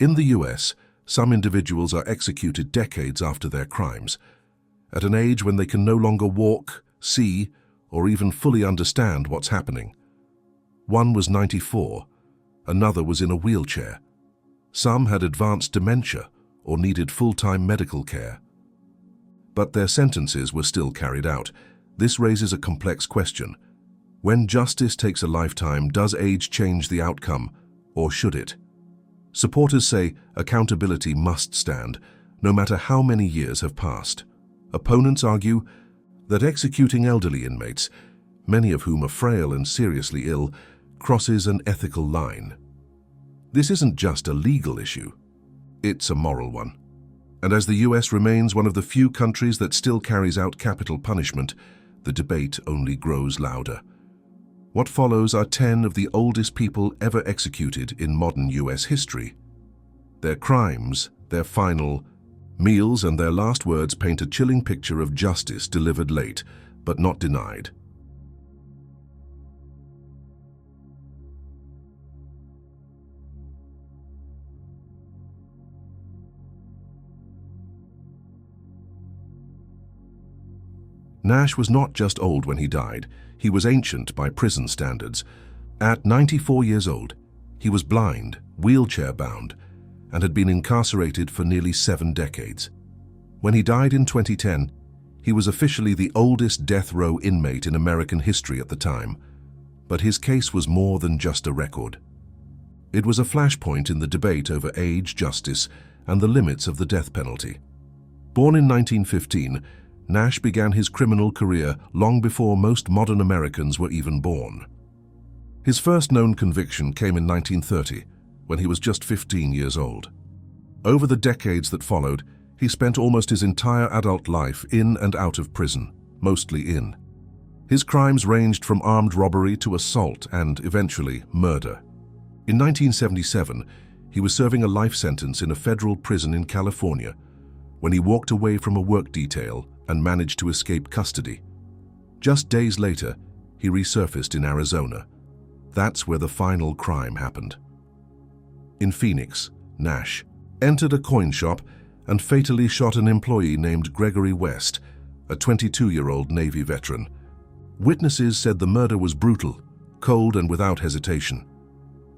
In the US, some individuals are executed decades after their crimes, at an age when they can no longer walk, see, or even fully understand what's happening. One was 94, another was in a wheelchair. Some had advanced dementia or needed full-time medical care. But their sentences were still carried out. This raises a complex question. When justice takes a lifetime, does age change the outcome, or should it? Supporters say accountability must stand, no matter how many years have passed. Opponents argue that executing elderly inmates, many of whom are frail and seriously ill, crosses an ethical line. This isn't just a legal issue, it's a moral one. And as the US remains one of the few countries that still carries out capital punishment, the debate only grows louder. What follows are 10 of the oldest people ever executed in modern US history. Their crimes, their final meals, and their last words paint a chilling picture of justice delivered late, but not denied. Nash was not just old when he died, he was ancient by prison standards. At 94 years old, he was blind, wheelchair-bound, and had been incarcerated for nearly 7 decades. When he died in 2010, he was officially the oldest death row inmate in American history at the time. But his case was more than just a record. It was a flashpoint in the debate over age, justice, and the limits of the death penalty. Born in 1915, Nash began his criminal career long before most modern Americans were even born. His first known conviction came in 1930, when he was just 15 years old. Over the decades that followed, he spent almost his entire adult life in and out of prison, mostly in. His crimes ranged from armed robbery to assault and, eventually, murder. In 1977, he was serving a life sentence in a federal prison in California when he walked away from a work detail and managed to escape custody. Just days later, he resurfaced in Arizona. That's where the final crime happened. In Phoenix, Nash entered a coin shop and fatally shot an employee named Gregory West, a 22-year-old Navy veteran. Witnesses said the murder was brutal, cold, and without hesitation.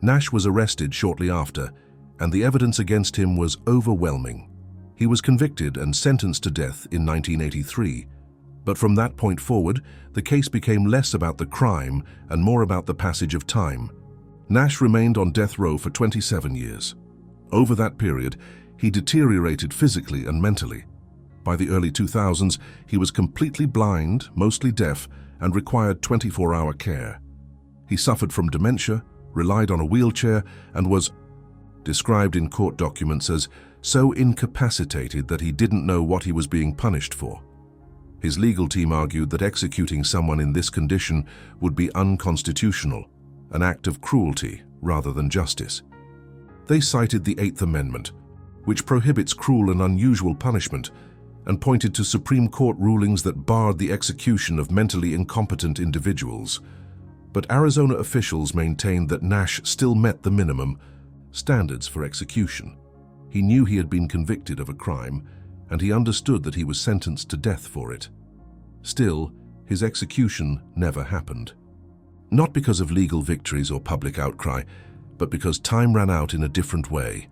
Nash was arrested shortly after, and the evidence against him was overwhelming. He was convicted and sentenced to death in 1983, but from that point forward, the case became less about the crime and more about the passage of time. Nash remained on death row for 27 years. Over that period, he deteriorated physically and mentally. By the early 2000s, he was completely blind, mostly deaf, and required 24-hour care. He suffered from dementia, relied on a wheelchair, and was described in court documents as so incapacitated that he didn't know what he was being punished for. His legal team argued that executing someone in this condition would be unconstitutional, an act of cruelty rather than justice. They cited the Eighth Amendment, which prohibits cruel and unusual punishment, and pointed to Supreme Court rulings that barred the execution of mentally incompetent individuals. But Arizona officials maintained that Nash still met the minimum standards for execution. He knew he had been convicted of a crime, and he understood that he was sentenced to death for it. Still, his execution never happened. Not because of legal victories or public outcry, but because time ran out in a different way.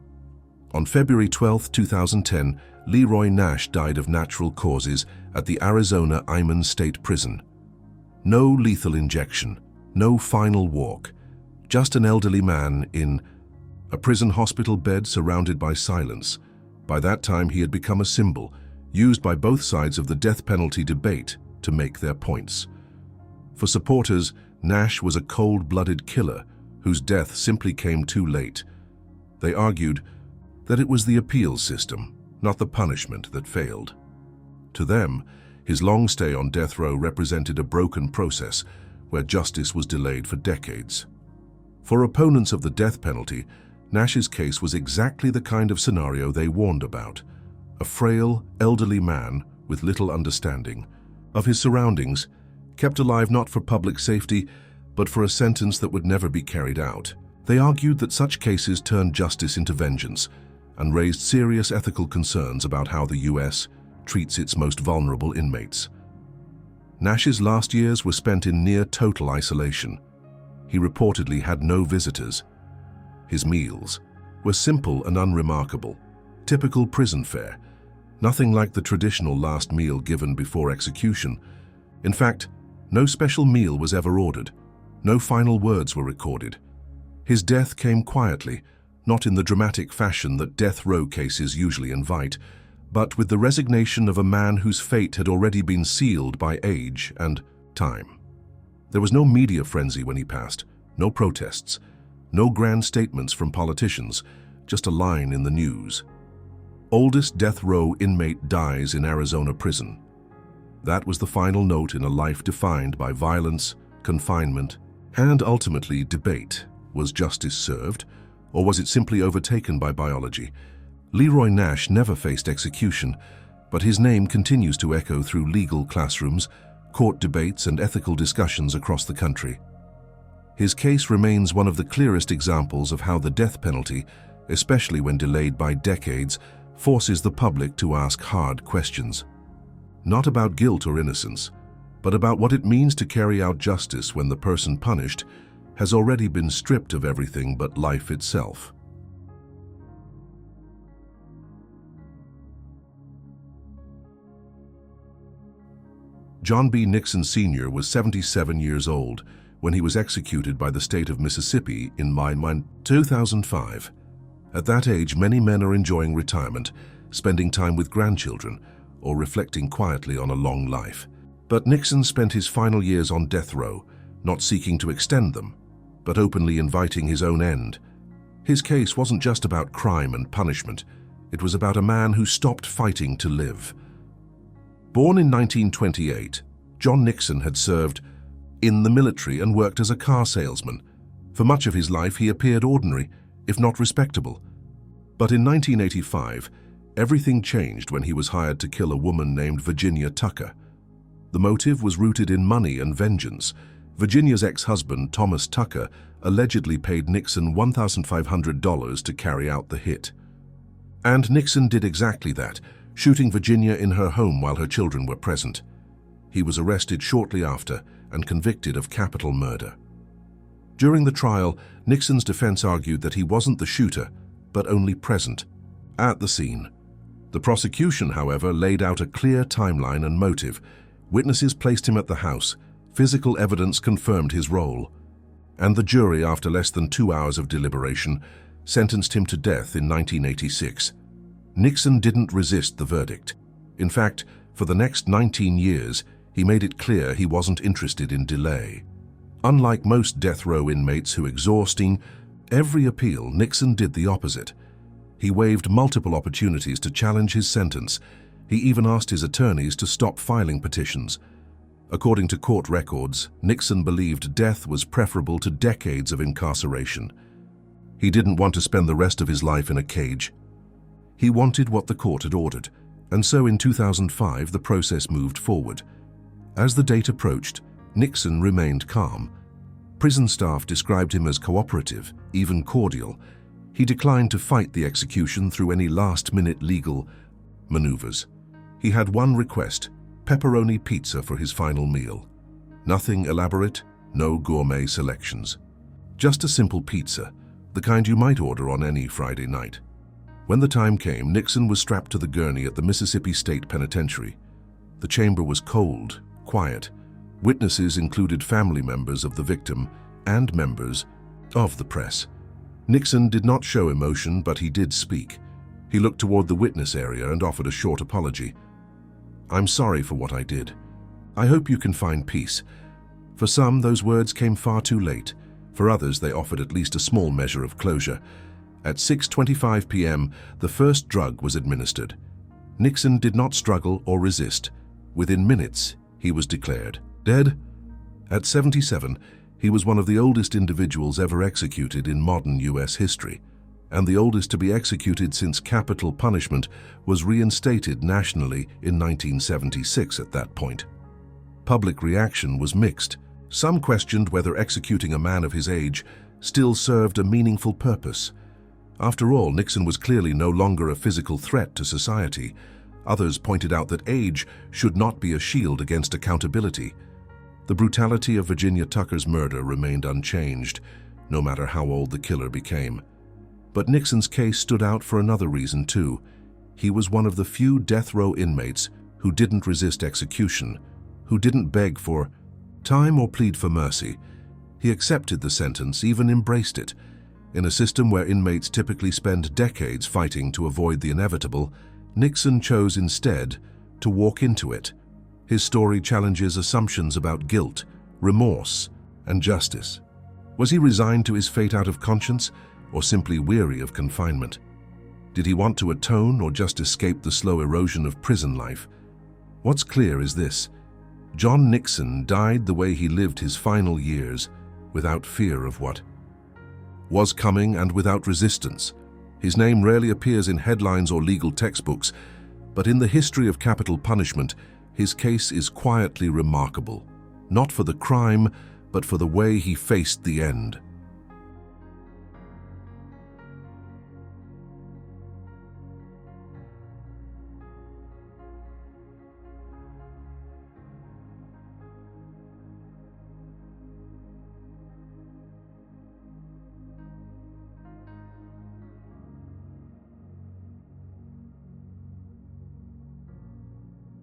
On February 12, 2010, Leroy Nash died of natural causes at the Arizona Inman State Prison. No lethal injection, no final walk, just an elderly man in a prison hospital bed surrounded by silence. By that time, he had become a symbol, used by both sides of the death penalty debate to make their points. For supporters, Nash was a cold-blooded killer whose death simply came too late. They argued that it was the appeals system, not the punishment, that failed. To them, his long stay on death row represented a broken process where justice was delayed for decades. For opponents of the death penalty, Nash's case was exactly the kind of scenario they warned about. A frail, elderly man with little understanding of his surroundings, kept alive not for public safety, but for a sentence that would never be carried out. They argued that such cases turned justice into vengeance and raised serious ethical concerns about how the US treats its most vulnerable inmates. Nash's last years were spent in near total isolation. He reportedly had no visitors. His meals were simple and unremarkable, typical prison fare, nothing like the traditional last meal given before execution. In fact, no special meal was ever ordered. No final words were recorded. His death came quietly, not in the dramatic fashion that death row cases usually invite, but with the resignation of a man whose fate had already been sealed by age and time. There was no media frenzy when he passed, no protests, no grand statements from politicians, just a line in the news. Oldest death row inmate dies in Arizona prison. That was the final note in a life defined by violence, confinement, and ultimately debate. Was justice served, or was it simply overtaken by biology? Leroy Nash never faced execution, but his name continues to echo through legal classrooms, court debates, and ethical discussions across the country. His case remains one of the clearest examples of how the death penalty, especially when delayed by decades, forces the public to ask hard questions. Not about guilt or innocence, but about what it means to carry out justice when the person punished has already been stripped of everything but life itself. John B. Nixon Sr. was 77 years old when he was executed by the state of Mississippi in May 2005. At that age, many men are enjoying retirement, spending time with grandchildren, or reflecting quietly on a long life. But Nixon spent his final years on death row, not seeking to extend them, but openly inviting his own end. His case wasn't just about crime and punishment. It was about a man who stopped fighting to live. Born in 1928, John Nixon had served in the military and worked as a car salesman. For much of his life, he appeared ordinary, if not respectable. But in 1985, everything changed when he was hired to kill a woman named Virginia Tucker. The motive was rooted in money and vengeance. Virginia's ex-husband, Thomas Tucker, allegedly paid Nixon $1,500 to carry out the hit. And Nixon did exactly that, shooting Virginia in her home while her children were present. He was arrested shortly after and convicted of capital murder. During the trial, Nixon's defense argued that he wasn't the shooter, but only present at the scene. The prosecution, however, laid out a clear timeline and motive. Witnesses placed him at the house. Physical evidence confirmed his role. And the jury, after less than 2 hours of deliberation, sentenced him to death in 1986. Nixon didn't resist the verdict. In fact, for the next 19 years, he made it clear he wasn't interested in delay. Unlike most death row inmates who exhausting every appeal, Nixon did the opposite. He waived multiple opportunities to challenge his sentence. He even asked his attorneys to stop filing petitions. According to court records, Nixon believed death was preferable to decades of incarceration. He didn't want to spend the rest of his life in a cage. He wanted what the court had ordered, and so in 2005 the process moved forward. As the date approached, Nixon remained calm. Prison staff described him as cooperative, even cordial. He declined to fight the execution through any last-minute legal maneuvers. He had one request: pepperoni pizza for his final meal. Nothing elaborate, no gourmet selections. Just a simple pizza, the kind you might order on any Friday night. When the time came, Nixon was strapped to the gurney at the Mississippi State Penitentiary. The chamber was cold, quiet. Witnesses included family members of the victim and members of the press. Nixon did not show emotion, but he did speak. He looked toward the witness area and offered a short apology. "I'm sorry for what I did. I hope you can find peace." For some, those words came far too late. For others, they offered at least a small measure of closure. At 6:25 p.m., the first drug was administered. Nixon did not struggle or resist. Within minutes, he was declared dead. At 77, he was one of the oldest individuals ever executed in modern U.S. history, and the oldest to be executed since capital punishment was reinstated nationally in 1976 at that point. Public reaction was mixed. Some questioned whether executing a man of his age still served a meaningful purpose. After all, Nixon was clearly no longer a physical threat to society. Others pointed out that age should not be a shield against accountability. The brutality of Virginia Tucker's murder remained unchanged, no matter how old the killer became. But Nixon's case stood out for another reason too. He was one of the few death row inmates who didn't resist execution, who didn't beg for time or plead for mercy. He accepted the sentence, even embraced it. In a system where inmates typically spend decades fighting to avoid the inevitable, Nixon chose instead to walk into it. His story challenges assumptions about guilt, remorse, and justice. Was he resigned to his fate out of conscience, or simply weary of confinement? Did he want to atone or just escape the slow erosion of prison life? What's clear is this: John Nixon died the way he lived his final years, without fear of what was coming and without resistance. His name rarely appears in headlines or legal textbooks, but in the history of capital punishment, his case is quietly remarkable, not for the crime, but for the way he faced the end.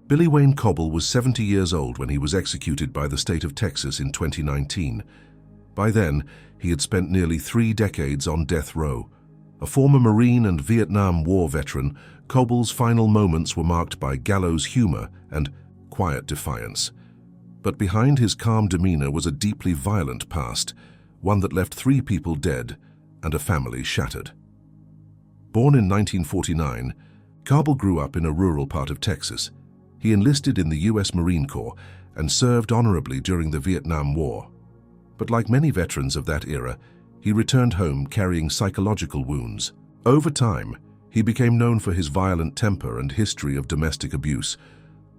Billy Wayne Cobble was 70 years old when he was executed by the state of Texas in 2019. By then, he had spent nearly 3 decades on death row. A former Marine and Vietnam War veteran, Cobble's final moments were marked by gallows humor and quiet defiance. But behind his calm demeanor was a deeply violent past, one that left 3 people dead and a family shattered. Born in 1949, Cobble grew up in a rural part of Texas. He enlisted in the U.S. Marine Corps and served honorably during the Vietnam War. But like many veterans of that era, he returned home carrying psychological wounds. Over time, he became known for his violent temper and history of domestic abuse.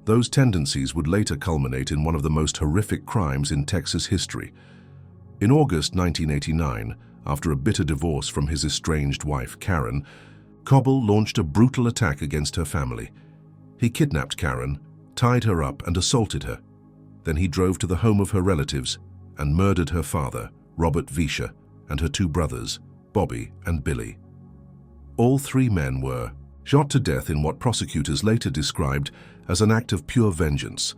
Those tendencies would later culminate in one of the most horrific crimes in Texas history. In August 1989, after a bitter divorce from his estranged wife, Karen, Cobble launched a brutal attack against her family. He kidnapped Karen, tied her up and assaulted her. Then he drove to the home of her relatives and murdered her father, Robert Vischer, and her 2 brothers, Bobby and Billy. All 3 men were shot to death in what prosecutors later described as an act of pure vengeance.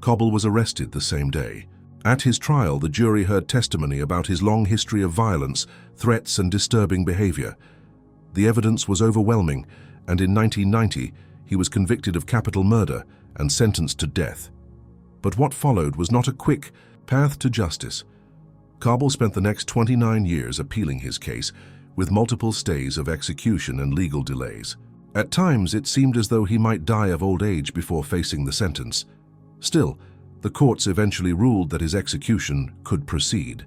Cobble was arrested the same day. At his trial, the jury heard testimony about his long history of violence, threats, and disturbing behavior. The evidence was overwhelming, and in 1990, he was convicted of capital murder and sentenced to death. But what followed was not a quick path to justice. Cobble spent the next 29 years appealing his case, with multiple stays of execution and legal delays. At times, it seemed as though he might die of old age before facing the sentence. Still, the courts eventually ruled that his execution could proceed.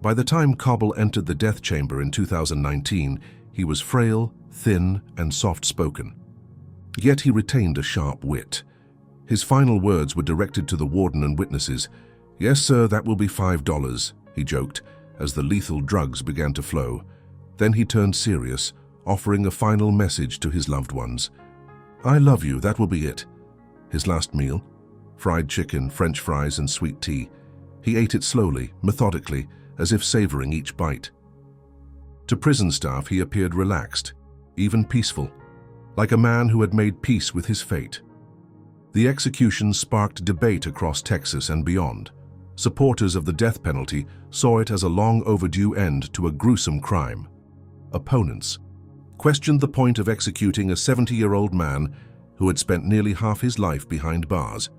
By the time Cobble entered the death chamber in 2019, he was frail, thin, and soft-spoken. Yet he retained a sharp wit. His final words were directed to the warden and witnesses. "Yes, sir, that will be $5, he joked, as the lethal drugs began to flow. Then he turned serious, offering a final message to his loved ones. "I love you, that will be it." His last meal? Fried chicken, French fries, and sweet tea. He ate it slowly, methodically, as if savoring each bite. To prison staff, he appeared relaxed, even peaceful, like a man who had made peace with his fate. The execution sparked debate across Texas and beyond. Supporters of the death penalty saw it as a long overdue end to a gruesome crime. Opponents questioned the point of executing a 70-year-old man who had spent nearly half his life behind bars.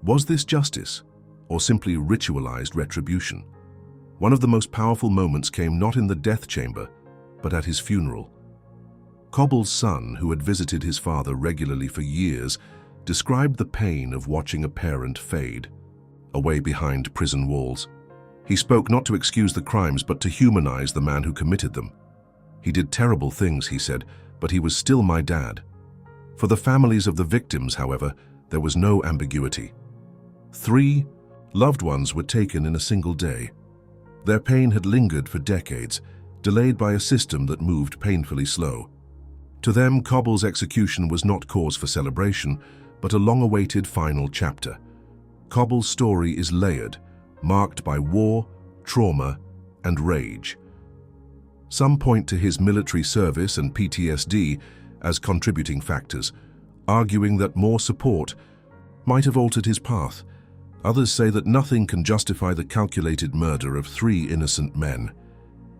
Was this justice, or simply ritualized retribution? One of the most powerful moments came not in the death chamber, but at his funeral. Cobble's son, who had visited his father regularly for years, described the pain of watching a parent fade away behind prison walls. He spoke not to excuse the crimes, but to humanize the man who committed them. "He did terrible things," he said, "but he was still my dad." For the families of the victims, however, there was no ambiguity. 3 loved ones were taken in a single day. Their pain had lingered for decades, delayed by a system that moved painfully slow. To them, Cobble's execution was not cause for celebration, but a long-awaited final chapter. Cobble's story is layered, marked by war, trauma, and rage. Some point to his military service and PTSD as contributing factors, arguing that more support might have altered his path. Others say that nothing can justify the calculated murder of 3 innocent men.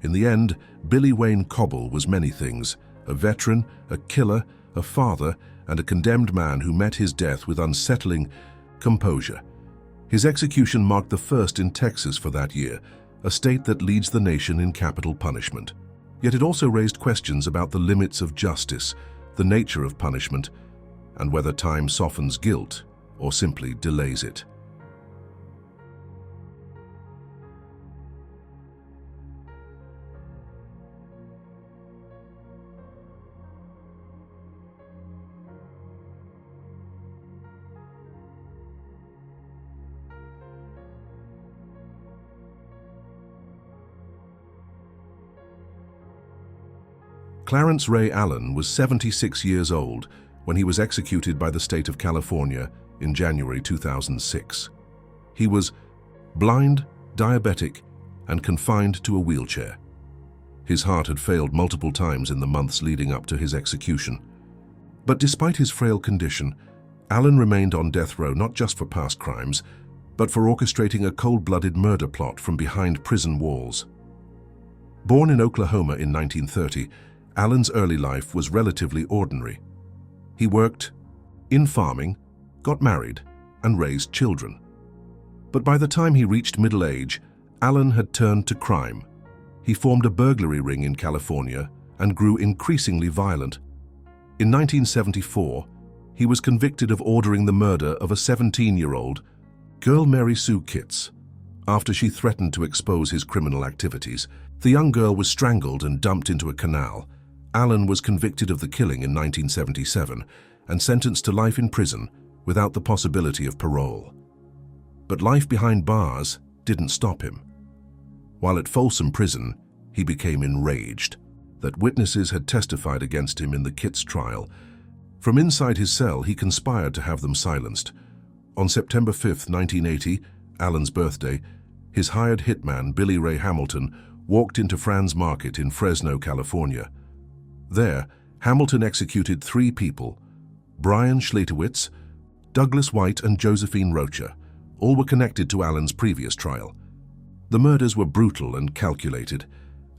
In the end, Billy Wayne Cobble was many things: a veteran, a killer, a father, and a condemned man who met his death with unsettling composure. His execution marked the first in Texas for that year, a state that leads the nation in capital punishment. Yet it also raised questions about the limits of justice, the nature of punishment, and whether time softens guilt or simply delays it. Clarence Ray Allen was 76 years old when he was executed by the state of California in January 2006. He was blind, diabetic, and confined to a wheelchair. His heart had failed multiple times in the months leading up to his execution. But despite his frail condition, Allen remained on death row not just for past crimes, but for orchestrating a cold-blooded murder plot from behind prison walls. Born in Oklahoma in 1930, Allen's early life was relatively ordinary. He worked in farming, got married, and raised children. But by the time he reached middle age, Allen had turned to crime. He formed a burglary ring in California and grew increasingly violent. In 1974, he was convicted of ordering the murder of a 17-year-old girl, Mary Sue Kitts, after she threatened to expose his criminal activities. The young girl was strangled and dumped into a canal. Allen was convicted of the killing in 1977 and sentenced to life in prison without the possibility of parole. But life behind bars didn't stop him. While at Folsom Prison, he became enraged that witnesses had testified against him in the Kitts trial. From inside his cell, he conspired to have them silenced. On September 5, 1980, Allen's birthday, his hired hitman, Billy Ray Hamilton, walked into Fran's Market in Fresno, California. There, Hamilton executed 3 people: Brian Schlatewitz, Douglas White, and Josephine Rocha. All were connected to Allen's previous trial. The murders were brutal and calculated.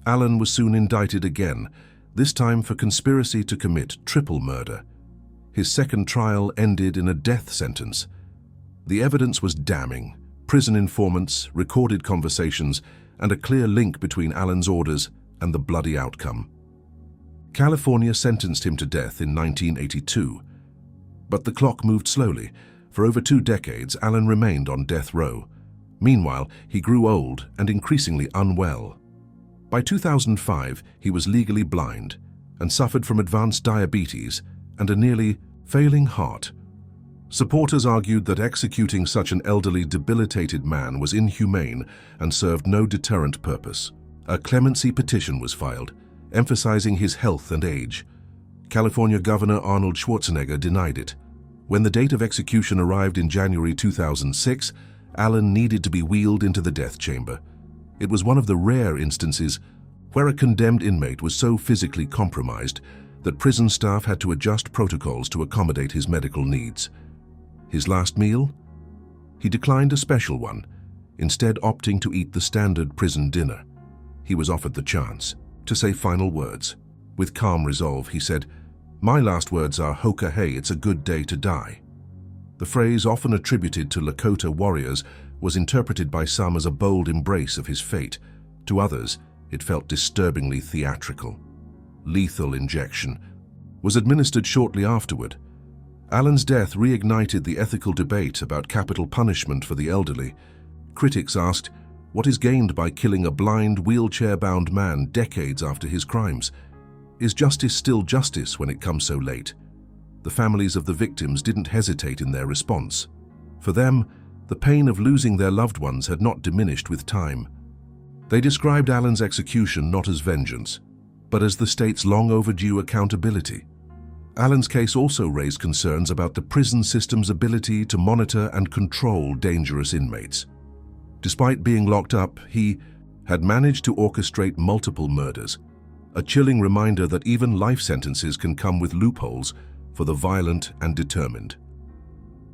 Allen was soon indicted again, this time for conspiracy to commit triple murder. His second trial ended in a death sentence. The evidence was damning: prison informants, recorded conversations, and a clear link between Allen's orders and the bloody outcome. California sentenced him to death in 1982. But the clock moved slowly. For over 2 decades, Allen remained on death row. Meanwhile, he grew old and increasingly unwell. By 2005, he was legally blind and suffered from advanced diabetes and a nearly failing heart. Supporters argued that executing such an elderly, debilitated man was inhumane and served no deterrent purpose. A clemency petition was filed, emphasizing his health and age. California Governor Arnold Schwarzenegger denied it. When the date of execution arrived in January 2006, Allen needed to be wheeled into the death chamber. It was one of the rare instances where a condemned inmate was so physically compromised that prison staff had to adjust protocols to accommodate his medical needs. His last meal? He declined a special one, instead opting to eat the standard prison dinner. He was offered the chance to say final words. With calm resolve, he said, "My last words are, Hoka hey, it's a good day to die." The phrase, often attributed to Lakota warriors, was interpreted by some as a bold embrace of his fate. To others, it felt disturbingly theatrical. Lethal injection was administered shortly afterward. Allen's death reignited the ethical debate about capital punishment for the elderly. Critics asked, what is gained by killing a blind, wheelchair-bound man decades after his crimes? Is justice still justice when it comes so late? The families of the victims didn't hesitate in their response. For them, the pain of losing their loved ones had not diminished with time. They described Allen's execution not as vengeance, but as the state's long-overdue accountability. Allen's case also raised concerns about the prison system's ability to monitor and control dangerous inmates. Despite being locked up, he had managed to orchestrate multiple murders, a chilling reminder that even life sentences can come with loopholes for the violent and determined.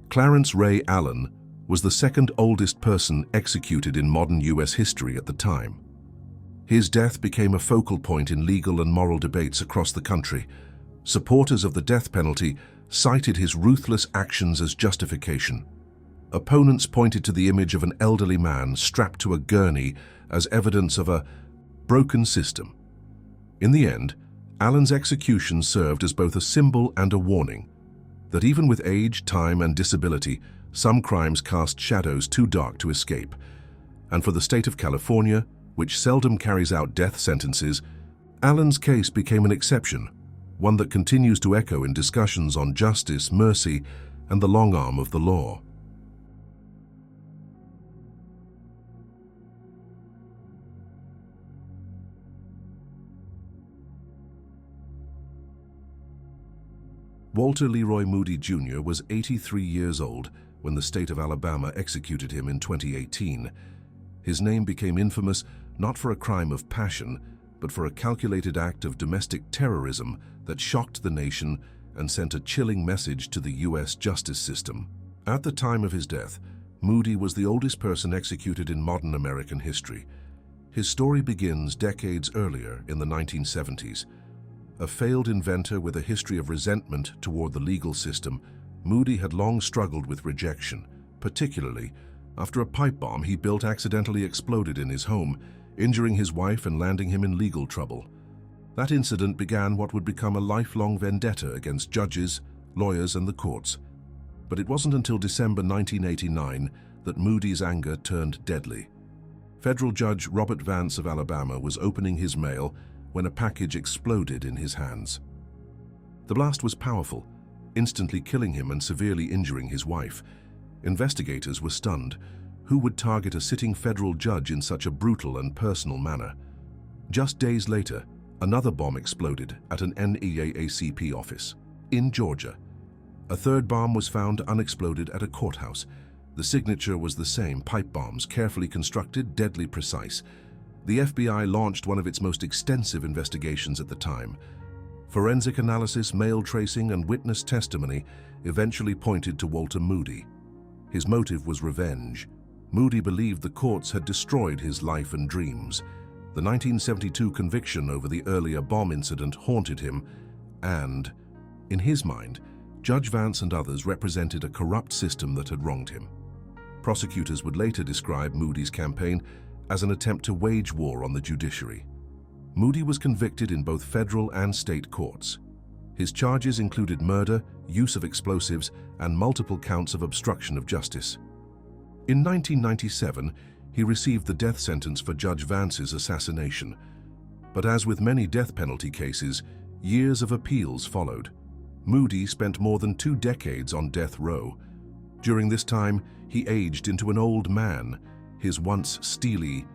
Clarence Ray Allen was the second oldest person executed in modern U.S. history at the time. His death became a focal point in legal and moral debates across the country. Supporters of the death penalty cited his ruthless actions as justification. Opponents pointed to the image of an elderly man strapped to a gurney as evidence of a broken system. In the end, Allen's execution served as both a symbol and a warning that even with age, time, and disability, some crimes cast shadows too dark to escape. And for the state of California, which seldom carries out death sentences, Allen's case became an exception, one that continues to echo in discussions on justice, mercy, and the long arm of the law. Walter Leroy Moody Jr. was 83 years old when the state of Alabama executed him in 2018. His name became infamous not for a crime of passion, but for a calculated act of domestic terrorism that shocked the nation and sent a chilling message to the U.S. justice system. At the time of his death, Moody was the oldest person executed in modern American history. His story begins decades earlier in the 1970s. A failed inventor with a history of resentment toward the legal system, Moody had long struggled with rejection, particularly after a pipe bomb he built accidentally exploded in his home, injuring his wife and landing him in legal trouble. That incident began what would become a lifelong vendetta against judges, lawyers, and the courts. But it wasn't until December 1989 that Moody's anger turned deadly. Federal Judge Robert Vance of Alabama was opening his mail when a package exploded in his hands. The blast was powerful, instantly killing him and severely injuring his wife. Investigators were stunned. Who would target a sitting federal judge in such a brutal and personal manner? Just days later, another bomb exploded at an NEAACP office in Georgia. A third bomb was found unexploded at a courthouse. The signature was the same: pipe bombs, carefully constructed, deadly precise. The FBI launched one of its most extensive investigations at the time. Forensic analysis, mail tracing, and witness testimony eventually pointed to Walter Moody. His motive was revenge. Moody believed the courts had destroyed his life and dreams. The 1972 conviction over the earlier bomb incident haunted him, and, in his mind, Judge Vance and others represented a corrupt system that had wronged him. Prosecutors would later describe Moody's campaign as an attempt to wage war on the judiciary. Moody was convicted in both federal and state courts. His charges included murder, use of explosives, and multiple counts of obstruction of justice. In 1997, he received the death sentence for Judge Vance's assassination. But as with many death penalty cases, years of appeals followed. Moody spent more than 2 decades on death row. During this time, he aged into an old man, his once steely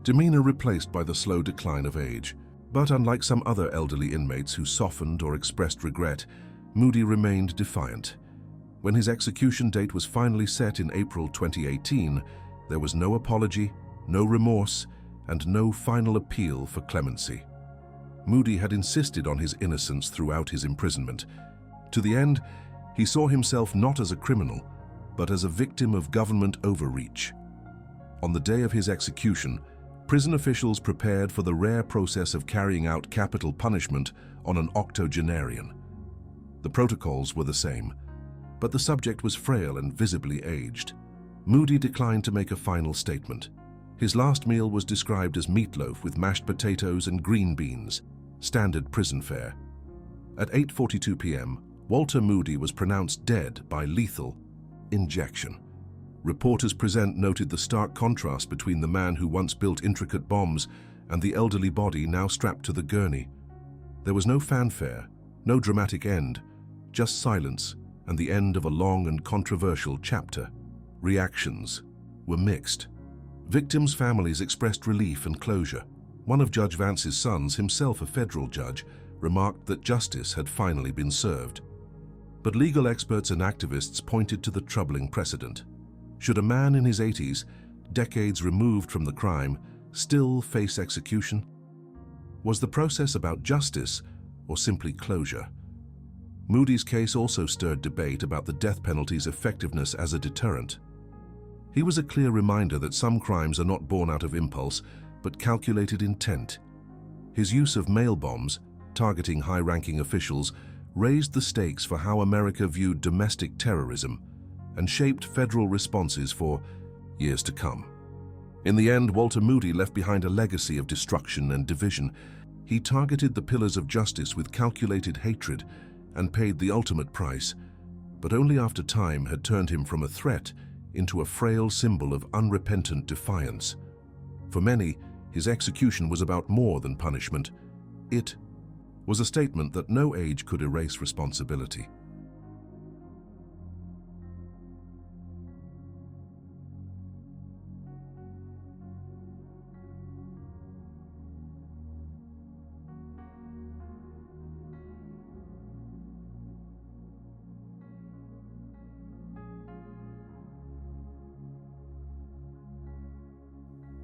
demeanor replaced by the slow decline of age. But unlike some other elderly inmates who softened or expressed regret, Moody remained defiant. When his execution date was finally set in April 2018, there was no apology, no remorse, and no final appeal for clemency. Moody had insisted on his innocence throughout his imprisonment. To the end, he saw himself not as a criminal, but as a victim of government overreach. On the day of his execution, prison officials prepared for the rare process of carrying out capital punishment on an octogenarian. The protocols were the same, but the subject was frail and visibly aged. Moody declined to make a final statement. His last meal was described as meatloaf with mashed potatoes and green beans, standard prison fare. At 8:42 p.m., Walter Moody was pronounced dead by lethal injection. Reporters present noted the stark contrast between the man who once built intricate bombs and the elderly body now strapped to the gurney. There was no fanfare, no dramatic end, just silence and the end of a long and controversial chapter. Reactions were mixed. Victims' families expressed relief and closure. One of Judge Vance's sons, himself a federal judge, remarked that justice had finally been served. But legal experts and activists pointed to the troubling precedent. Should a man in his 80s, decades removed from the crime, still face execution? Was the process about justice or simply closure? Moody's case also stirred debate about the death penalty's effectiveness as a deterrent. He was a clear reminder that some crimes are not born out of impulse, but calculated intent. His use of mail bombs, targeting high-ranking officials, raised the stakes for how America viewed domestic terrorism and shaped federal responses for years to come. In the end, Walter Moody left behind a legacy of destruction and division. He targeted the pillars of justice with calculated hatred and paid the ultimate price, but only after time had turned him from a threat into a frail symbol of unrepentant defiance. For many, his execution was about more than punishment. It was a statement that no age could erase responsibility.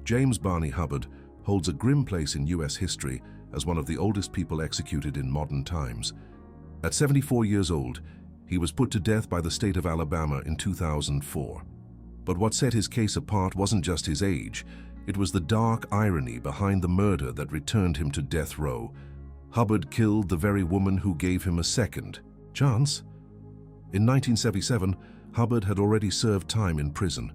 James Barney Hubbard holds a grim place in U.S. history as one of the oldest people executed in modern times. At 74 years old, he was put to death by the state of Alabama in 2004. But what set his case apart wasn't just his age, it was the dark irony behind the murder that returned him to death row. Hubbard killed the very woman who gave him a second chance. In 1977, Hubbard had already served time in prison.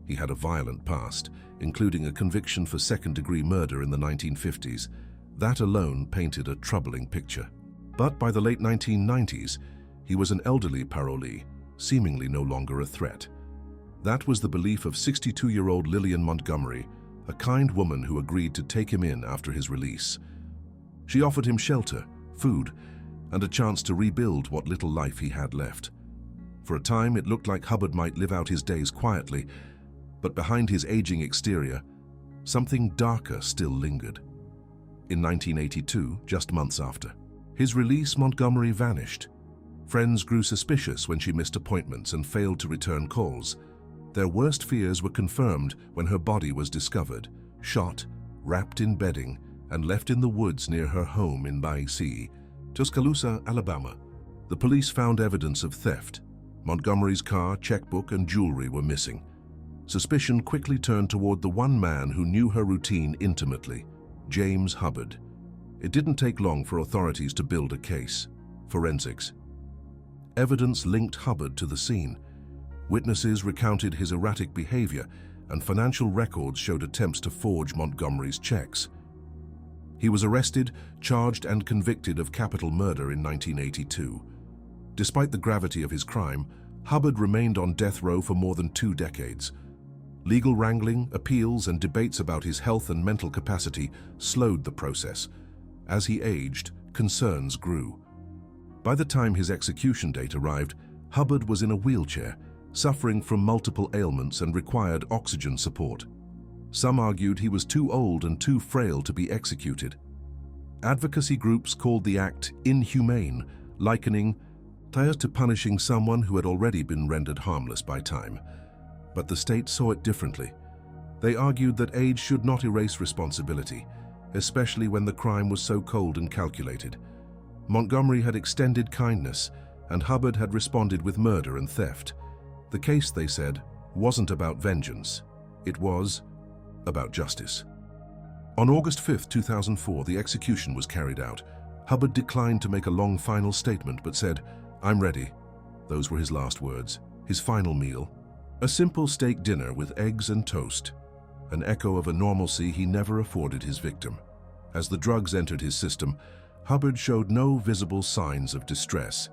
He had a violent past, including a conviction for second-degree murder in the 1950s. That alone painted a troubling picture. But by the late 1990s, he was an elderly parolee, seemingly no longer a threat. That was the belief of 62-year-old Lillian Montgomery, a kind woman who agreed to take him in after his release. She offered him shelter, food, and a chance to rebuild what little life he had left. For a time, it looked like Hubbard might live out his days quietly, but behind his aging exterior, something darker still lingered. In 1982, just months after his release, Montgomery vanished. Friends grew suspicious when she missed appointments and failed to return calls. Their worst fears were confirmed when her body was discovered, shot, wrapped in bedding, and left in the woods near her home in Baie, Tuscaloosa, Alabama. The police found evidence of theft. Montgomery's car, checkbook, and jewelry were missing. Suspicion quickly turned toward the one man who knew her routine intimately, James Hubbard. It didn't take long for authorities to build a case. Forensics. Evidence linked Hubbard to the scene. Witnesses recounted his erratic behavior, and financial records showed attempts to forge Montgomery's checks. He was arrested, charged, and convicted of capital murder in 1982. Despite the gravity of his crime, Hubbard remained on death row for more than 2 decades. Legal wrangling, appeals, and debates about his health and mental capacity slowed the process. As he aged, concerns grew. By the time his execution date arrived, Hubbard was in a wheelchair, suffering from multiple ailments and required oxygen support. Some argued he was too old and too frail to be executed. Advocacy groups called the act inhumane, likening it to punishing someone who had already been rendered harmless by time. But the state saw it differently. They argued that age should not erase responsibility, especially when the crime was so cold and calculated. Montgomery had extended kindness, and Hubbard had responded with murder and theft. The case, they said, wasn't about vengeance. It was about justice. On August 5, 2004, the execution was carried out. Hubbard declined to make a long final statement, but said, "I'm ready." Those were his last words. His final meal, a simple steak dinner with eggs and toast, an echo of a normalcy he never afforded his victim. As the drugs entered his system, Hubbard showed no visible signs of distress.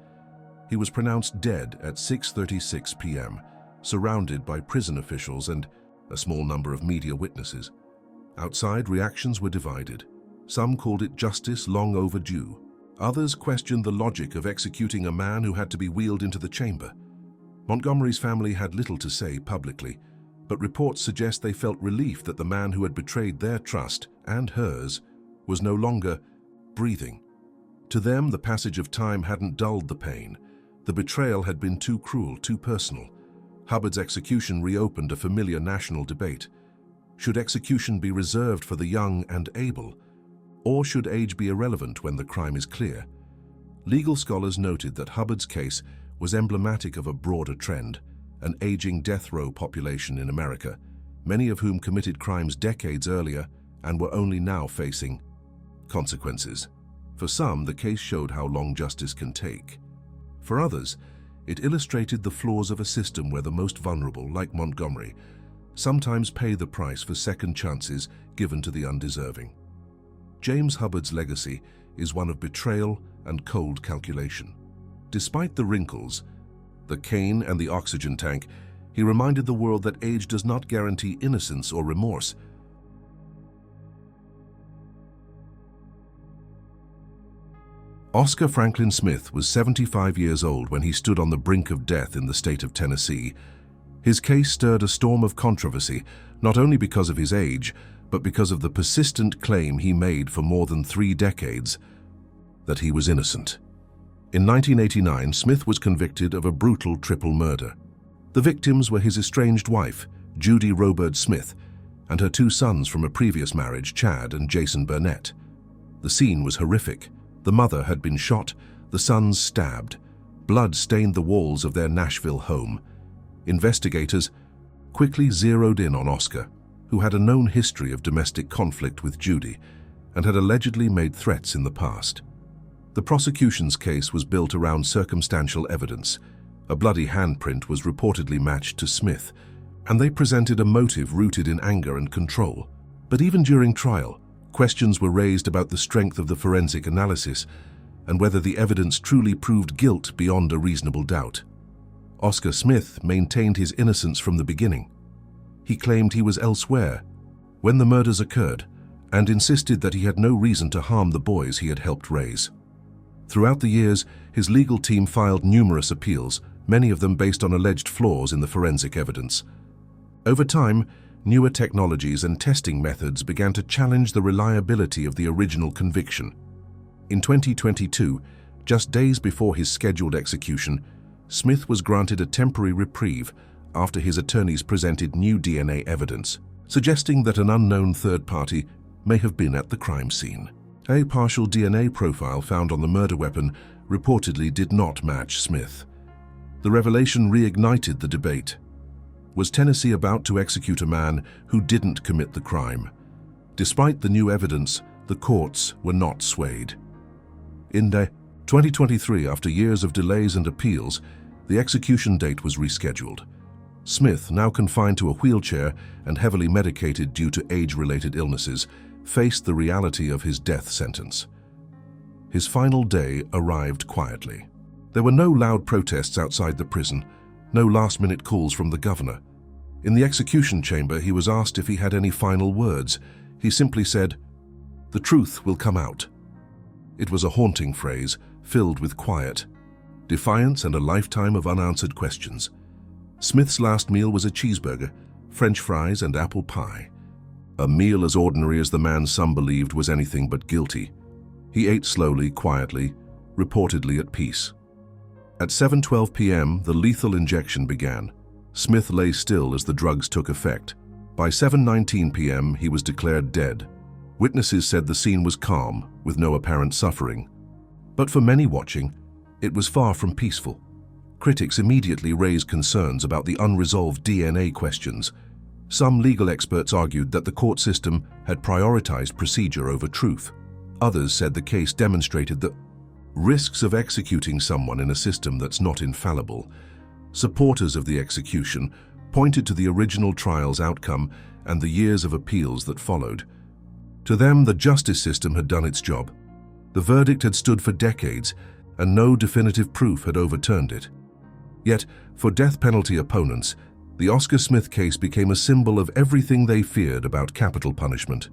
He was pronounced dead at 6:36 p.m., surrounded by prison officials and a small number of media witnesses. Outside, reactions were divided. Some called it justice long overdue. Others questioned the logic of executing a man who had to be wheeled into the chamber. Montgomery's family had little to say publicly, but reports suggest they felt relief that the man who had betrayed their trust and hers was no longer breathing. To them, the passage of time hadn't dulled the pain. The betrayal had been too cruel, too personal. Hubbard's execution reopened a familiar national debate. Should execution be reserved for the young and able, or should age be irrelevant when the crime is clear? Legal scholars noted that Hubbard's case was emblematic of a broader trend, an aging death row population in America, many of whom committed crimes decades earlier and were only now facing consequences. For some, the case showed how long justice can take. For others, it illustrated the flaws of a system where the most vulnerable, like Montgomery, sometimes pay the price for second chances given to the undeserving. James Hubbard's legacy is one of betrayal and cold calculation. Despite the wrinkles, the cane and the oxygen tank, he reminded the world that age does not guarantee innocence or remorse. Oscar Franklin Smith was 75 years old when he stood on the brink of death in the state of Tennessee. His case stirred a storm of controversy, not only because of his age, but because of the persistent claim he made for more than 3 decades that he was innocent. In 1989, Smith was convicted of a brutal triple murder. The victims were his estranged wife, Judy Robert Smith, and her 2 sons from a previous marriage, Chad and Jason Burnett. The scene was horrific. The mother had been shot, the sons stabbed. Blood stained the walls of their Nashville home. Investigators quickly zeroed in on Oscar, who had a known history of domestic conflict with Judy and had allegedly made threats in the past. The prosecution's case was built around circumstantial evidence. A bloody handprint was reportedly matched to Smith, and they presented a motive rooted in anger and control. But even during trial, questions were raised about the strength of the forensic analysis and whether the evidence truly proved guilt beyond a reasonable doubt. Oscar Smith maintained his innocence from the beginning. He claimed he was elsewhere when the murders occurred and insisted that he had no reason to harm the boys he had helped raise. Throughout the years, his legal team filed numerous appeals, many of them based on alleged flaws in the forensic evidence. Over time, newer technologies and testing methods began to challenge the reliability of the original conviction. In 2022, just days before his scheduled execution, Smith was granted a temporary reprieve after his attorneys presented new DNA evidence, suggesting that an unknown third party may have been at the crime scene. A partial DNA profile found on the murder weapon reportedly did not match Smith. The revelation reignited the debate. Was Tennessee about to execute a man who didn't commit the crime? Despite the new evidence, the courts were not swayed. In 2023, after years of delays and appeals, the execution date was rescheduled. Smith, now confined to a wheelchair and heavily medicated due to age-related illnesses, faced the reality of his death sentence. His final day arrived quietly. There were no loud protests outside the prison, no last-minute calls from the governor. In the execution chamber, he was asked if he had any final words. He simply said, "The truth will come out." It was a haunting phrase, filled with quiet, defiance, and a lifetime of unanswered questions. Smith's last meal was a cheeseburger, French fries, and apple pie. A meal as ordinary as the man some believed was anything but guilty. He ate slowly, quietly, reportedly at peace. At 7:12 p.m., the lethal injection began. Smith lay still as the drugs took effect. By 7:19 p.m., he was declared dead. Witnesses said the scene was calm, with no apparent suffering. But for many watching, it was far from peaceful. Critics immediately raised concerns about the unresolved DNA questions. Some legal experts argued that the court system had prioritized procedure over truth. Others said the case demonstrated the risks of executing someone in a system that's not infallible. Supporters of the execution pointed to the original trial's outcome and the years of appeals that followed. To them, the justice system had done its job. The verdict had stood for decades, and no definitive proof had overturned it. Yet, for death penalty opponents, the Oscar Smith case became a symbol of everything they feared about capital punishment.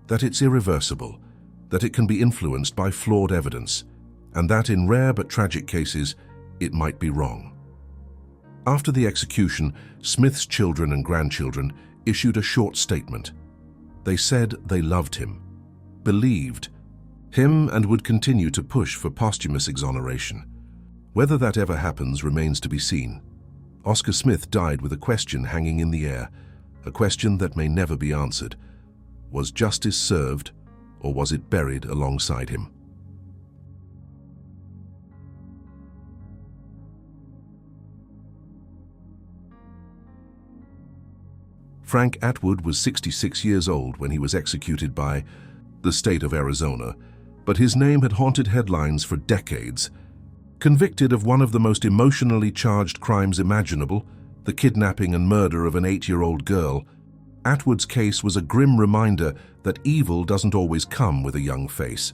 That it's irreversible, that it can be influenced by flawed evidence, and that in rare but tragic cases, it might be wrong. After the execution, Smith's children and grandchildren issued a short statement. They said they loved him, believed him, and would continue to push for posthumous exoneration. Whether that ever happens remains to be seen. Oscar Smith died with a question hanging in the air, a question that may never be answered. Was justice served, or was it buried alongside him? Frank Atwood was 66 years old when he was executed by the state of Arizona, but his name had haunted headlines for decades. Convicted of one of the most emotionally charged crimes imaginable, the kidnapping and murder of an 8-year-old girl, Atwood's case was a grim reminder that evil doesn't always come with a young face.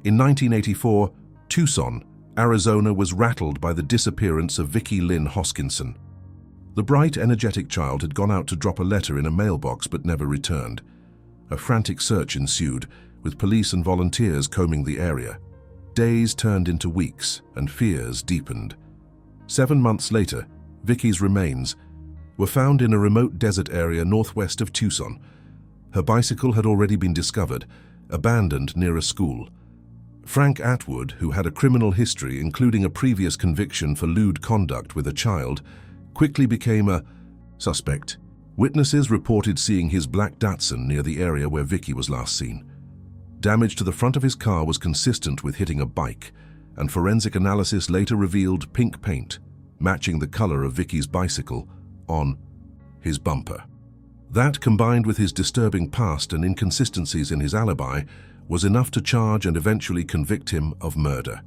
In 1984, Tucson, Arizona was rattled by the disappearance of Vicki Lynn Hoskinson. The bright, energetic child had gone out to drop a letter in a mailbox but never returned. A frantic search ensued, with police and volunteers combing the area. Days turned into weeks, and fears deepened. 7 months later, Vicki's remains were found in a remote desert area northwest of Tucson. Her bicycle had already been discovered, abandoned near a school. Frank Atwood, who had a criminal history including a previous conviction for lewd conduct with a child, quickly became a suspect. Witnesses reported seeing his black Datsun near the area where Vicki was last seen. Damage to the front of his car was consistent with hitting a bike, and forensic analysis later revealed pink paint, matching the color of Vicki's bicycle, on his bumper. That, combined with his disturbing past and inconsistencies in his alibi, was enough to charge and eventually convict him of murder.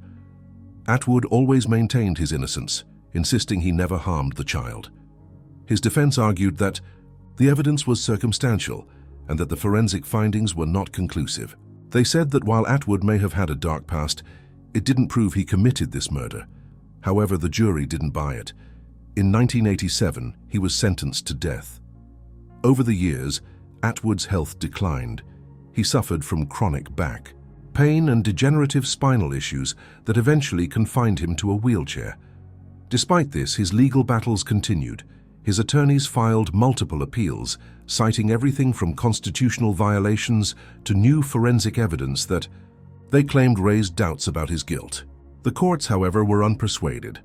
Atwood always maintained his innocence, insisting he never harmed the child. His defense argued that the evidence was circumstantial and that the forensic findings were not conclusive. They said that while Atwood may have had a dark past, it didn't prove he committed this murder. However, the jury didn't buy it. In 1987, he was sentenced to death. Over the years, Atwood's health declined. He suffered from chronic back pain and degenerative spinal issues that eventually confined him to a wheelchair. Despite this, his legal battles continued. His attorneys filed multiple appeals, citing everything from constitutional violations to new forensic evidence that they claimed raised doubts about his guilt. The courts, however, were unpersuaded.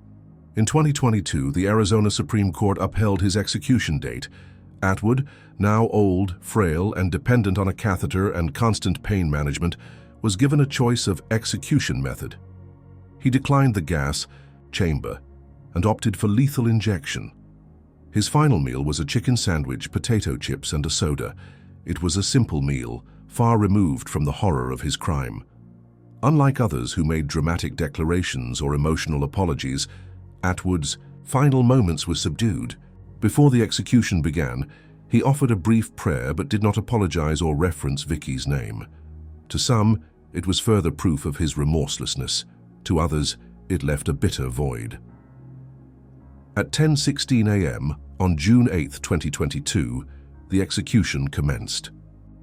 In 2022, the Arizona Supreme Court upheld his execution date. Atwood, now old, frail, and dependent on a catheter and constant pain management, was given a choice of execution method. He declined the gas chamber and opted for lethal injection. His final meal was a chicken sandwich, potato chips, and a soda. It was a simple meal, far removed from the horror of his crime. Unlike others who made dramatic declarations or emotional apologies, Atwood's final moments were subdued. Before the execution began, he offered a brief prayer but did not apologize or reference Vicki's name. To some, it was further proof of his remorselessness. To others, it left a bitter void. At 10:16 a.m. on June 8, 2022, the execution commenced.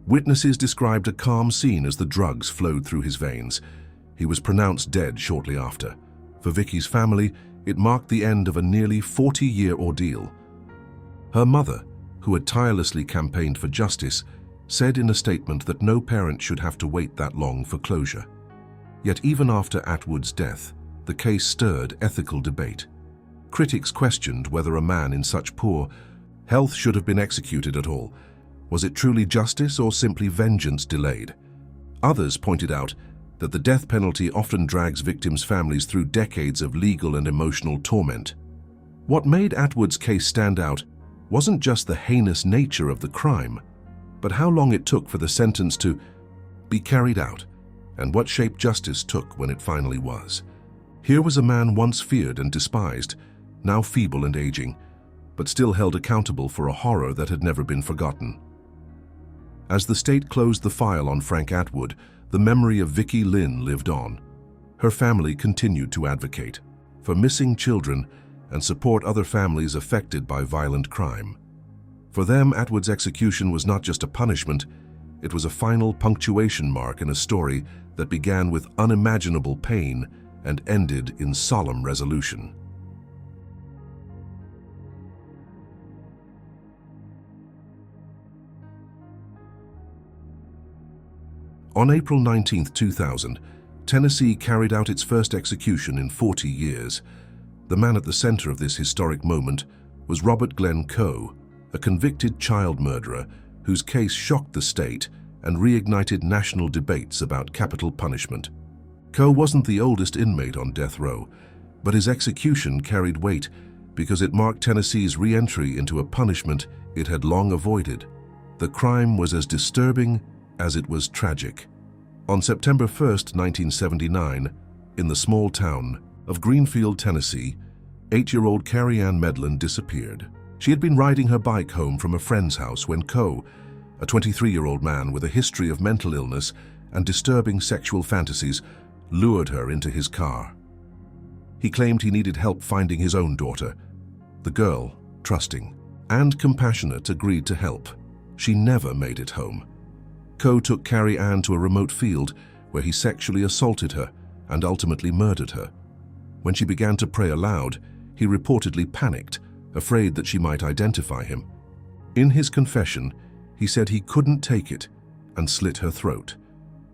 Witnesses described a calm scene as the drugs flowed through his veins. He was pronounced dead shortly after. For Vicki's family, it marked the end of a nearly 40-year ordeal. Her mother, who had tirelessly campaigned for justice, said in a statement that no parent should have to wait that long for closure. Yet even after Atwood's death, the case stirred ethical debate. Critics questioned whether a man in such poor health should have been executed at all. Was it truly justice or simply vengeance delayed? Others pointed out that the death penalty often drags victims' families through decades of legal and emotional torment. What made Atwood's case stand out wasn't just the heinous nature of the crime, but how long it took for the sentence to be carried out, and what shape justice took when it finally was. Here was a man once feared and despised, now feeble and aging, but still held accountable for a horror that had never been forgotten. As the state closed the file on Frank Atwood, the memory of Vicki Lynn lived on. Her family continued to advocate for missing children and support other families affected by violent crime. For them, Atwood's execution was not just a punishment, it was a final punctuation mark in a story that began with unimaginable pain and ended in solemn resolution. On April 19, 2000, Tennessee carried out its first execution in 40 years. The man at the center of this historic moment was Robert Glenn Coe, a convicted child murderer whose case shocked the state and reignited national debates about capital punishment. Coe wasn't the oldest inmate on death row, but his execution carried weight because it marked Tennessee's re-entry into a punishment it had long avoided. The crime was as disturbing as it was tragic. On September 1, 1979, in the small town of Greenfield, Tennessee, 8-year-old Carrie Ann Medlin disappeared. She had been riding her bike home from a friend's house when Coe, a 23-year-old man with a history of mental illness and disturbing sexual fantasies, lured her into his car. He claimed he needed help finding his own daughter. The girl, trusting and compassionate, agreed to help. She never made it home. Coe took Carrie Ann to a remote field where he sexually assaulted her and ultimately murdered her. When she began to pray aloud, he reportedly panicked, afraid that she might identify him. In his confession, he said he couldn't take it and slit her throat.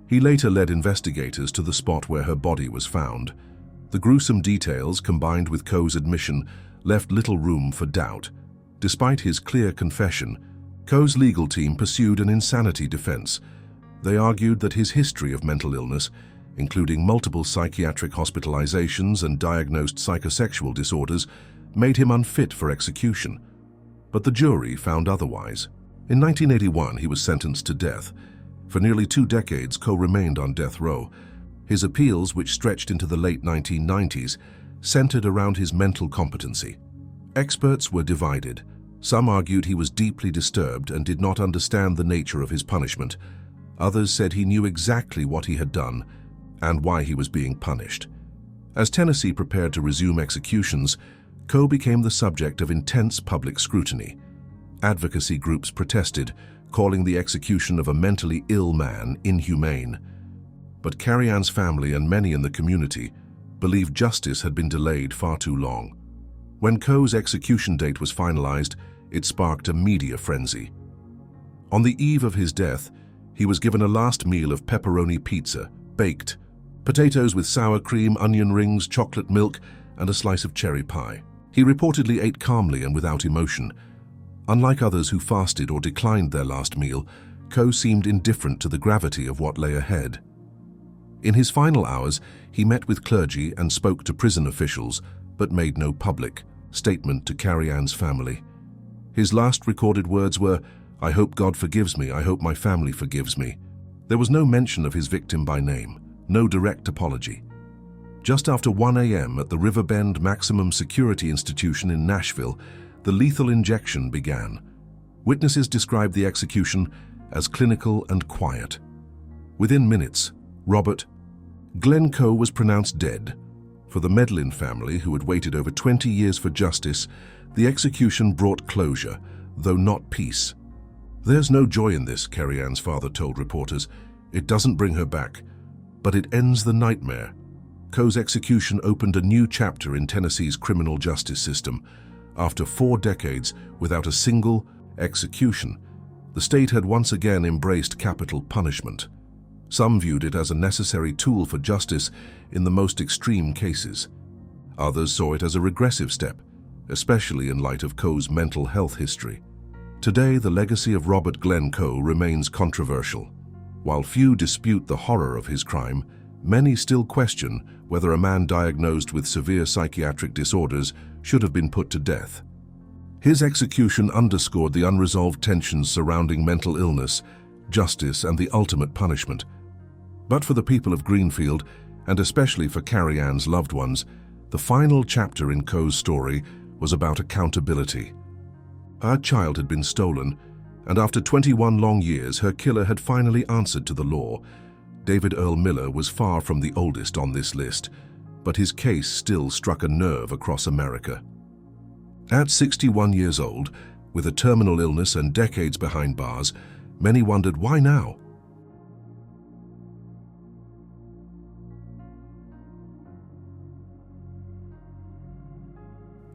He later led investigators to the spot where her body was found. The gruesome details, combined with Coe's admission, left little room for doubt. Despite his clear confession, Coe's legal team pursued an insanity defense. They argued that his history of mental illness, including multiple psychiatric hospitalizations and diagnosed psychosexual disorders, made him unfit for execution. But the jury found otherwise. In 1981, he was sentenced to death. For nearly 2 decades, Coe remained on death row. His appeals, which stretched into the late 1990s, centered around his mental competency. Experts were divided. Some argued he was deeply disturbed and did not understand the nature of his punishment. Others said he knew exactly what he had done and why he was being punished. As Tennessee prepared to resume executions, Coe became the subject of intense public scrutiny. Advocacy groups protested, calling the execution of a mentally ill man inhumane. But Carrie Ann's family and many in the community believed justice had been delayed far too long. When Coe's execution date was finalized, it sparked a media frenzy. On the eve of his death, he was given a last meal of pepperoni pizza, baked, potatoes with sour cream, onion rings, chocolate milk, and a slice of cherry pie. He reportedly ate calmly and without emotion. Unlike others who fasted or declined their last meal, Coe seemed indifferent to the gravity of what lay ahead. In his final hours, he met with clergy and spoke to prison officials, but made no public statement to Carrie Ann's family. His last recorded words were, "I hope God forgives me, I hope my family forgives me." There was no mention of his victim by name, no direct apology. Just after 1 a.m. at the Riverbend Maximum Security Institution in Nashville, the lethal injection began. Witnesses described the execution as clinical and quiet. Within minutes, Robert Glenn Coe was pronounced dead. For the Medlin family, who had waited over 20 years for justice, the execution brought closure, though not peace. "There's no joy in this," Carrie Ann's father told reporters. "It doesn't bring her back, but it ends the nightmare." Coe's execution opened a new chapter in Tennessee's criminal justice system. After 4 decades without a single execution, the state had once again embraced capital punishment. Some viewed it as a necessary tool for justice in the most extreme cases. Others saw it as a regressive step, especially in light of Coe's mental health history. Today, the legacy of Robert Glenn Coe remains controversial. While few dispute the horror of his crime, many still question whether a man diagnosed with severe psychiatric disorders should have been put to death. His execution underscored the unresolved tensions surrounding mental illness, justice, and the ultimate punishment. But for the people of Greenfield, and especially for Carrie Ann's loved ones, the final chapter in Coe's story was about accountability. Her child had been stolen, and after 21 long years, her killer had finally answered to the law. David Earl Miller was far from the oldest on this list, but his case still struck a nerve across America. At 61 years old, with a terminal illness and decades behind bars, many wondered why now?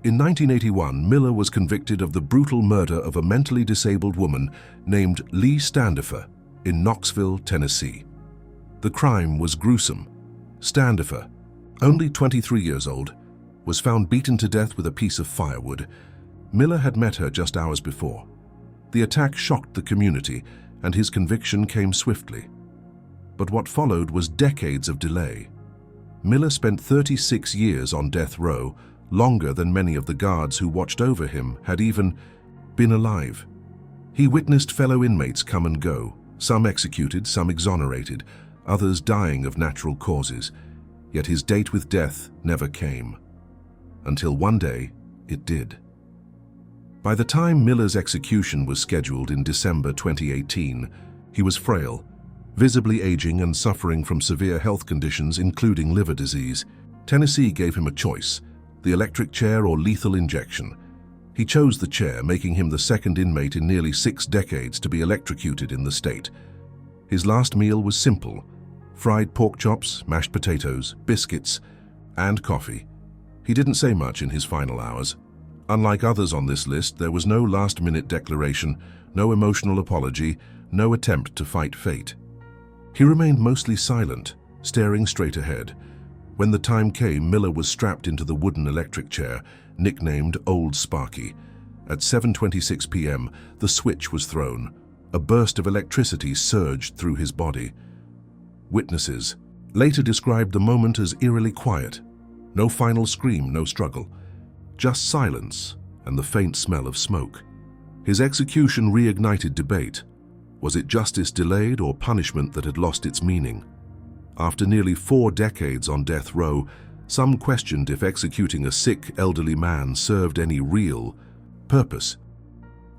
In 1981, Miller was convicted of the brutal murder of a mentally disabled woman named Lee Standifer in Knoxville, Tennessee. The crime was gruesome. Standifer, only 23 years old, was found beaten to death with a piece of firewood. Miller had met her just hours before. The attack shocked the community, and his conviction came swiftly. But what followed was decades of delay. Miller spent 36 years on death row, longer than many of the guards who watched over him had even been alive. He witnessed fellow inmates come and go, some executed, some exonerated, others dying of natural causes. Yet his date with death never came. Until one day, it did. By the time Miller's execution was scheduled in December 2018, he was frail, visibly aging and suffering from severe health conditions including liver disease. Tennessee gave him a choice: the electric chair or lethal injection. He chose the chair, making him the second inmate in nearly 6 decades to be electrocuted in the state. His last meal was simple: fried pork chops, mashed potatoes, biscuits, and coffee. He didn't say much in his final hours. Unlike others on this list, there was no last-minute declaration, no emotional apology, no attempt to fight fate. He remained mostly silent, staring straight ahead. When the time came, Miller was strapped into the wooden electric chair, nicknamed Old Sparky. At 7:26 p.m., the switch was thrown. A burst of electricity surged through his body. Witnesses later described the moment as eerily quiet. No final scream, no struggle. Just silence and the faint smell of smoke. His execution reignited debate. Was it justice delayed or punishment that had lost its meaning? After nearly 4 decades on death row, some questioned if executing a sick, elderly man served any real purpose.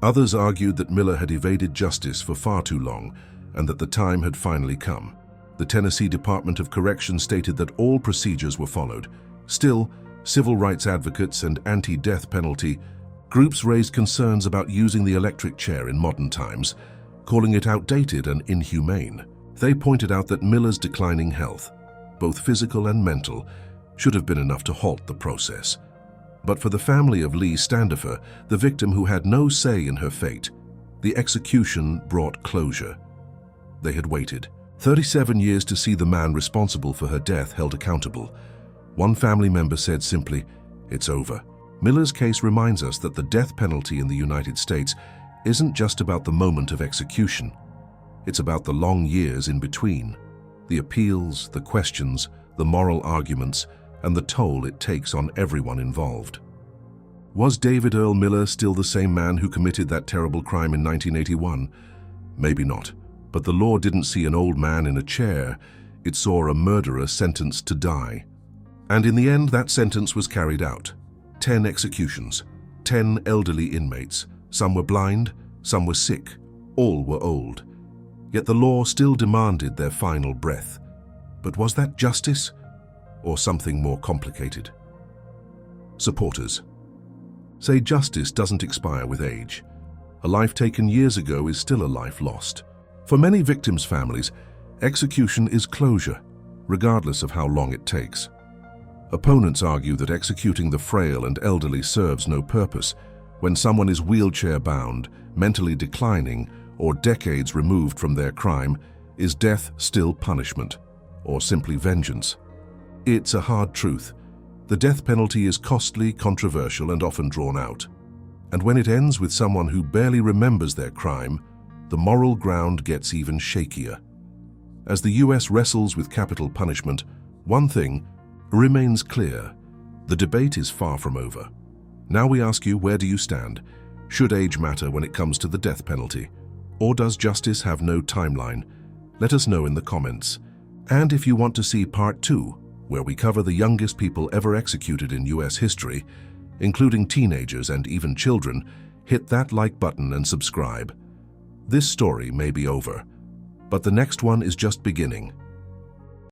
Others argued that Miller had evaded justice for far too long and that the time had finally come. The Tennessee Department of Correction stated that all procedures were followed. Still, civil rights advocates and anti-death penalty groups raised concerns about using the electric chair in modern times, calling it outdated and inhumane. They pointed out that Miller's declining health, both physical and mental, should have been enough to halt the process. But for the family of Lee Standifer, the victim who had no say in her fate, the execution brought closure. They had waited 37 years to see the man responsible for her death held accountable. One family member said simply, "It's over." Miller's case reminds us that the death penalty in the United States isn't just about the moment of execution. It's about the long years in between, the appeals, the questions, the moral arguments, and the toll it takes on everyone involved. Was David Earl Miller still the same man who committed that terrible crime in 1981? Maybe not, but the law didn't see an old man in a chair. It saw a murderer sentenced to die. And in the end, that sentence was carried out. 10 executions, 10 elderly inmates. Some were blind, some were sick, all were old. Yet the law still demanded their final breath. But was that justice, or something more complicated? Supporters say justice doesn't expire with age. A life taken years ago is still a life lost. For many victims' families, execution is closure, regardless of how long it takes. Opponents argue that executing the frail and elderly serves no purpose. When someone is wheelchair-bound, mentally declining, or decades removed from their crime, is death still punishment, or simply vengeance? It's a hard truth. The death penalty is costly, controversial, and often drawn out. And when it ends with someone who barely remembers their crime, the moral ground gets even shakier. As the US wrestles with capital punishment, one thing remains clear: the debate is far from over. Now we ask you, where do you stand? Should age matter when it comes to the death penalty? Or does justice have no timeline? Let us know in the comments. And if you want to see part 2, where we cover the youngest people ever executed in US history, including teenagers and even children, hit that like button and subscribe. This story may be over, but the next one is just beginning.